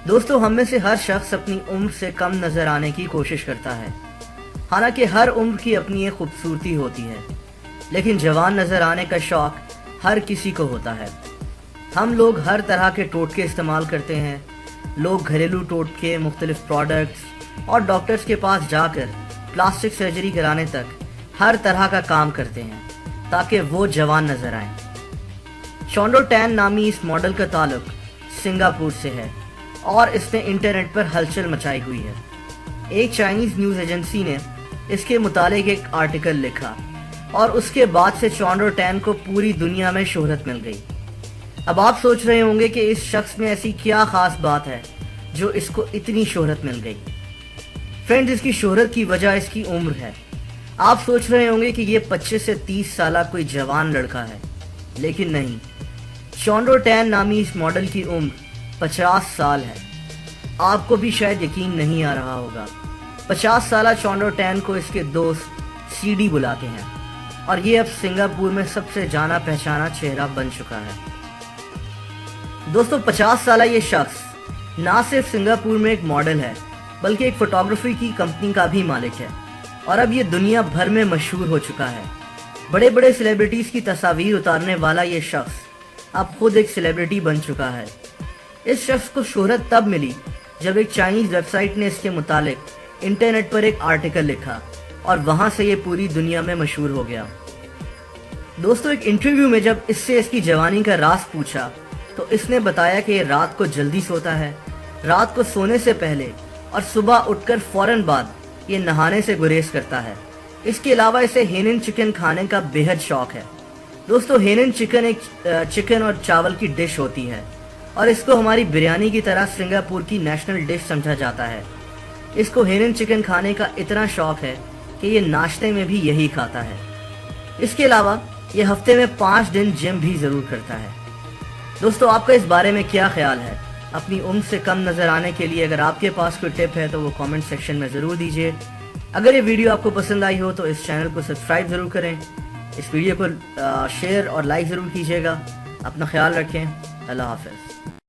دوستو ہم میں سے ہر شخص اپنی عمر سے کم نظر آنے کی کوشش کرتا ہے، حالانکہ ہر عمر کی اپنی ایک خوبصورتی ہوتی ہے، لیکن جوان نظر آنے کا شوق ہر کسی کو ہوتا ہے۔ ہم لوگ ہر طرح کے ٹوٹکے استعمال کرتے ہیں، لوگ گھریلو ٹوٹکے، مختلف پروڈکٹس اور ڈاکٹرز کے پاس جا کر پلاسٹک سرجری کرانے تک ہر طرح کا کام کرتے ہیں تاکہ وہ جوان نظر آئیں۔ چونڈو ٹین نامی اس ماڈل کا تعلق سنگاپور سے ہے اور اس نے انٹرنیٹ پر ہلچل مچائی ہوئی ہے۔ ایک چائنیز نیوز ایجنسی نے اس کے متعلق ایک آرٹیکل لکھا اور اس کے بعد سے چونڈو ٹین کو پوری دنیا میں شہرت مل گئی۔ اب آپ سوچ رہے ہوں گے کہ اس شخص میں ایسی کیا خاص بات ہے جو اس کو اتنی شہرت مل گئی۔ فرینڈز، اس کی شہرت کی وجہ اس کی عمر ہے۔ آپ سوچ رہے ہوں گے کہ یہ 25 سے 30 سالہ کوئی جوان لڑکا ہے، لیکن نہیں، چونڈو ٹین نامی اس ماڈل کی عمر 50 سال ہے۔ آپ کو بھی شاید یقین نہیں آ رہا ہوگا۔ 50 سالہ چونڈو ٹین کو اس کے دوست سی ڈی بلاتے ہیں اور یہ اب سنگاپور میں سب سے جانا پہچانا چہرہ بن چکا ہے۔ دوستو، 50 سالہ یہ شخص نہ صرف سنگاپور میں ایک ماڈل ہے بلکہ ایک فوٹوگرافی کی کمپنی کا بھی مالک ہے، اور اب یہ دنیا بھر میں مشہور ہو چکا ہے۔ بڑے بڑے سیلیبریٹیز کی تصاویر اتارنے والا یہ شخص اب خود ایک سیلیبریٹی بن چکا ہے۔ اس شخص کو شہرت تب ملی جب ایک چائنیز ویب سائٹ نے اس کے متعلق انٹرنیٹ پر ایک آرٹیکل لکھا اور وہاں سے یہ پوری دنیا میں مشہور ہو گیا۔ دوستو، ایک انٹرویو میں جب اس سے اس کی جوانی کا راز پوچھا تو اس نے بتایا کہ یہ رات کو جلدی سوتا ہے، رات کو سونے سے پہلے اور صبح اٹھ کر فوراً بعد یہ نہانے سے گریز کرتا ہے۔ اس کے علاوہ اسے ہینن چکن کھانے کا بے حد شوق ہے۔ دوستو، ہینن چکن ایک چکن اور چاول کی ڈش ہوتی ہے اور اس کو ہماری بریانی کی طرح سنگاپور کی نیشنل ڈش سمجھا جاتا ہے۔ اس کو ہینن چکن کھانے کا اتنا شوق ہے کہ یہ ناشتے میں بھی یہی کھاتا ہے۔ اس کے علاوہ یہ ہفتے میں 5 دن جم بھی ضرور کرتا ہے۔ دوستو، آپ کا اس بارے میں کیا خیال ہے؟ اپنی عمر سے کم نظر آنے کے لیے اگر آپ کے پاس کوئی ٹپ ہے تو وہ کامنٹ سیکشن میں ضرور دیجیے۔ اگر یہ ویڈیو آپ کو پسند آئی ہو تو اس چینل کو سبسکرائب ضرور کریں، اس ویڈیو کو شیئر اور لائک ضرور کیجیے گا۔ اپنا خیال رکھیں۔ اللہ حافظ۔